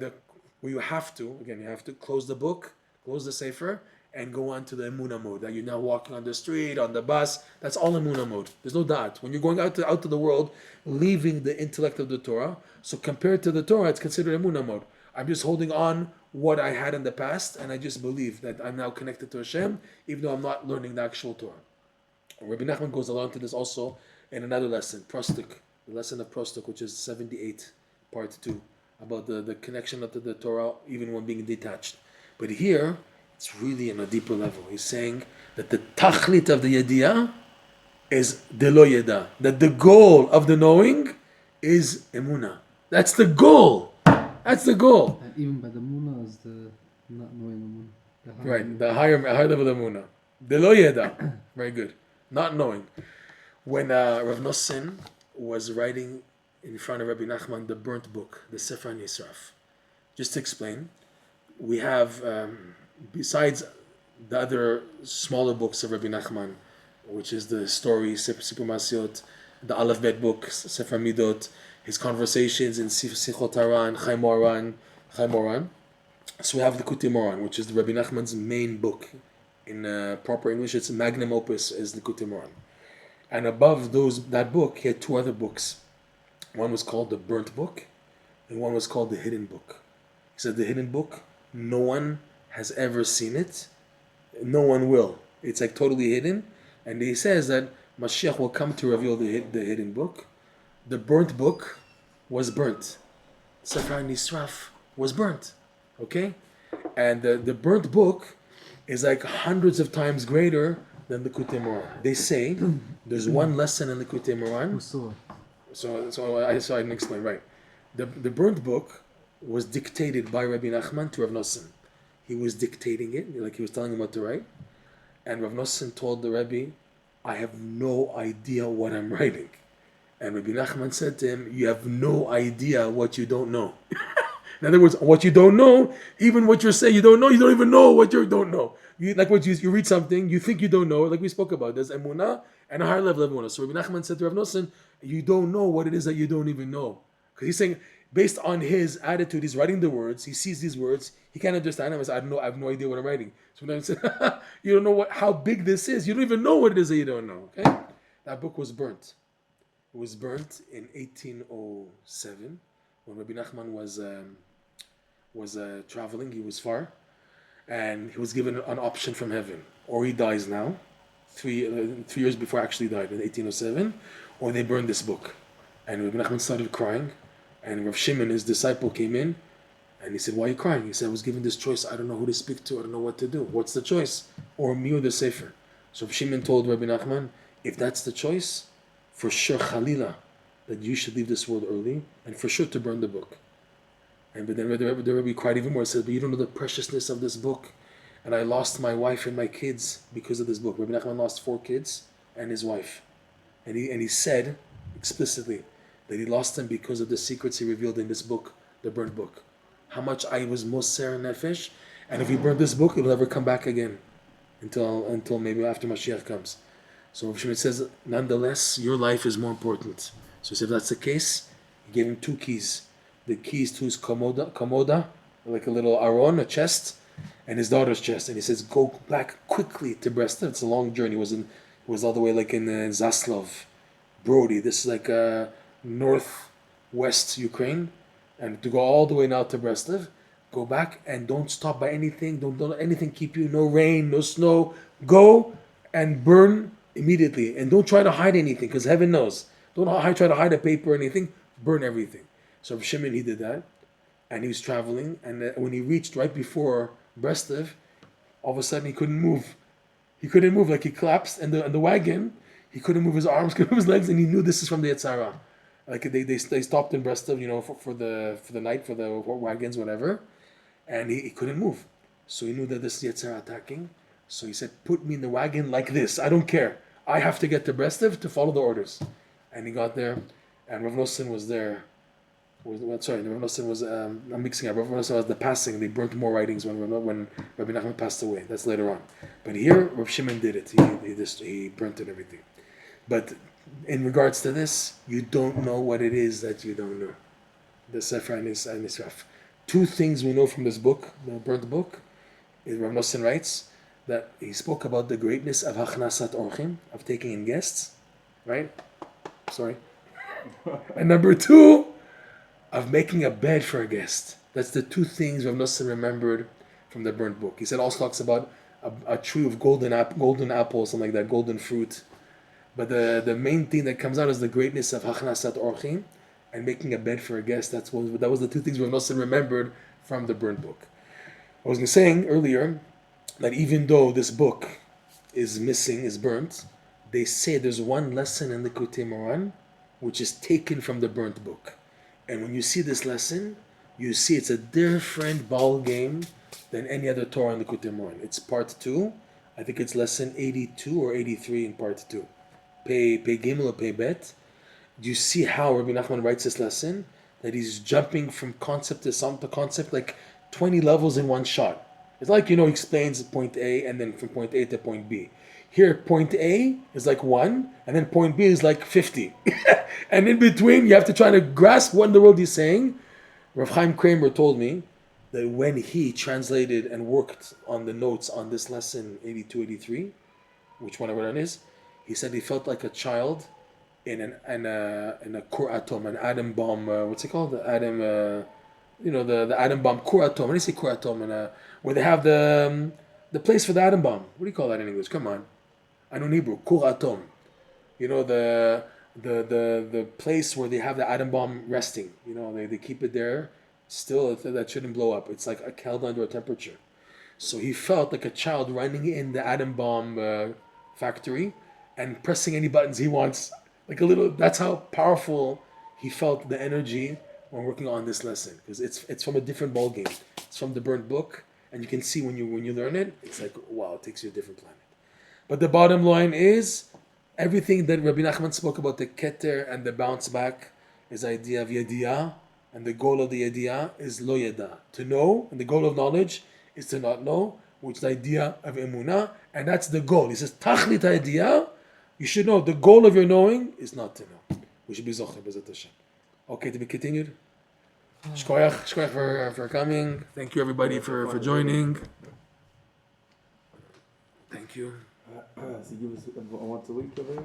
you have to close the book, close the sefer, and go on to the emuna mode. That you're now walking on the street, on the bus. That's all emuna mode. There's no doubt. When you're going out to the world, leaving the intellect of the Torah. So compared to the Torah, it's considered emuna mode. I'm just holding on what I had in the past, and I just believe that I'm now connected to Hashem, even though I'm not learning the actual Torah. Rebbe Nachman goes along to this also in another lesson, Prostik. the lesson of Prostok, which is 78, part 2, about the connection to the Torah, even when being detached. But here, it's really on a deeper level. He's saying that the tachlit of the yediyah is the lo yeda, that the goal of the knowing is emuna. That's the goal. That's the goal. And even by the Muna is the not knowing the Muna. Right, the higher level of emuna. The lo yeda. Very good. Not knowing. When Rav Nosson was writing in front of Rebbe Nachman the burnt book, the Sefer Nisraf, just to explain, we have, besides the other smaller books of Rebbe Nachman, which is the story, Sipur Masiot, the Aleph Bet book, Sefer Midot, his conversations in Sichot Haran, Chaim Moharan. So we have the Likutey Moharan, which is the Rebbe Nachman's main book. In proper English, its magnum opus is the Likutey Moharan. And above that book, he had two other books. One was called the Burnt Book, and one was called the Hidden Book. He said the Hidden Book, no one has ever seen it. No one will. It's like totally hidden. And he says that Mashiach will come to reveal the Hidden Book. The Burnt Book was burnt. Sefer Nisraf was burnt. Okay? And the Burnt Book is like hundreds of times greater than the Likutey Moharan. They say there's one lesson in the Likutey Moharan. So I didn't explain, right. The Burnt Book was dictated by Rebbe Nachman to Rav Nosson. He was dictating it, like he was telling him what to write. And Rav Nosson told the Rebbe, I have no idea what I'm writing. And Rebbe Nachman said to him, you have no idea what you don't know. In other words, what you don't know, even what you're saying you don't know, you don't even know what you don't know. You read something, you think you don't know, like we spoke about. There's Emuna and a higher level of Emuna. So Rebbe Nachman said to Rav Nosson, you don't know what it is that you don't even know. Because he's saying, based on his attitude, he's writing the words, he sees these words, he can't understand them. He said, I have no idea what I'm writing. So when I said, you don't know how big this is, you don't even know what it is that you don't know. Okay? That book was burnt. It was burnt in 1807 when Rebbe Nachman was traveling. He was far, and he was given an option from heaven: or he dies now, 3 years before he actually died in 1807, or they burned this book. And Rebbe Nachman started crying, and Rav Shimon, his disciple, came in, and he said, "Why are you crying?" He said, "I was given this choice. I don't know who to speak to. I don't know what to do. What's the choice? Or me or the Sefer?" So Rav Shimon told Rebbe Nachman, "If that's the choice, for sure, Chalila, that you should leave this world early, and for sure to burn the book." But then the Rebbe cried even more. He said, "But you don't know the preciousness of this book. And I lost my wife and my kids because of this book." Rebbe Nachman lost 4 kids and his wife. And he said explicitly that he lost them because of the secrets he revealed in this book, the burnt book. How much I was moser nefesh, and if he burned this book, it'll never come back again until maybe after Mashiach comes. So Rav Shimon says, nonetheless, your life is more important. So he said, if that's the case, he gave him 2 keys. The keys to his komoda, like a little aron, a chest, and his daughter's chest. And he says, go back quickly to Breslov. It's a long journey. It was all the way like in Zaslov, Brody. This is like northwest Ukraine. And to go all the way now to Breslov, go back and don't stop by anything. Don't let anything keep you. No rain, no snow. Go and burn immediately. And don't try to hide anything, because heaven knows. Don't try to hide a paper or anything. Burn everything. So Rav Shimon, he did that. And he was traveling. And when he reached right before Breslov, all of a sudden he couldn't move. He couldn't move. Like he collapsed in the wagon. He couldn't move his arms, couldn't move his legs. And he knew this is from the Yetzirah. Like they stopped in Breslov, for the night, for the wagons, whatever. And he couldn't move. So he knew that this is Yetzirah attacking. So he said, put me in the wagon like this. I don't care. I have to get to Breslov to follow the orders. And he got there. And Rav Nosson was there. Rav Nosson was, I'm mixing up. Rav Nosson was the passing. They burnt more writings when Rebbe Nachman passed away. That's later on. But here, Rav Shimon did it. He burnt it, everything. But in regards to this, you don't know what it is that you don't know. The Sefer and Nisraf. 2 things we know from this book, the burnt book, is Rav Nosson writes that he spoke about the greatness of Hachnasat Orchim, of taking in guests, right? Sorry. And number 2, of making a bed for a guest. That's the 2 things Rav Nosson remembered from the burnt book. He said also talks about a tree of golden apples, something like that, golden fruit. But the main thing that comes out is the greatness of Hachnasat Orchim and making a bed for a guest. That was the two things Rav Nosson remembered from the burnt book. I was saying earlier that even though this book is missing, is burnt, they say there's one lesson in the Likutey Moharan which is taken from the burnt book. And when you see this lesson, you see it's a different ball game than any other Torah in the Likutey Moharan. It's part 2. I think it's lesson 82 or 83 in part 2. Pei Gimel or Pei Bet. Do you see how Rebbe Nachman writes this lesson? That he's jumping from concept to concept like 20 levels in one shot. It's like, he explains point A and then from point A to point B. Here, point A is like 1, and then point B is like 50. And in between, you have to try to grasp what in the world he's saying. Rav Chaim Kramer told me that when he translated and worked on the notes on this lesson 82, 83, which one I read on is, he said he felt like a child in a core atom, an atom bomb. What's it called? The atom. The atom bomb core atom. When do you say core atom? Where they have the place for the atom bomb. What do you call that in English? Come on, I know in Hebrew. Core atom. The place where they have the atom bomb resting. They keep it there still that shouldn't blow up. It's like held under a temperature. So he felt like a child running in the atom bomb factory and pressing any buttons he wants. That's how powerful he felt the energy when working on this lesson, because it's from a different ball game. It's from the burnt book, and you can see when you learn it, it's like, wow, it takes you to a different planet. But the bottom line is, everything that Rebbe Nachman spoke about, the keter and the bounce back, is the idea of yediyah, and the goal of the yediyah is lo yeda, to know, and the goal of knowledge is to not know, which is the idea of emuna, and that's the goal. He says, tachlit idea, you should know, the goal of your knowing is not to know. We should be zocher b'ezat Hashem. Okay, to be continued. Shkoyach for coming. Thank you everybody for joining. Thank you. So you give us once a week over here?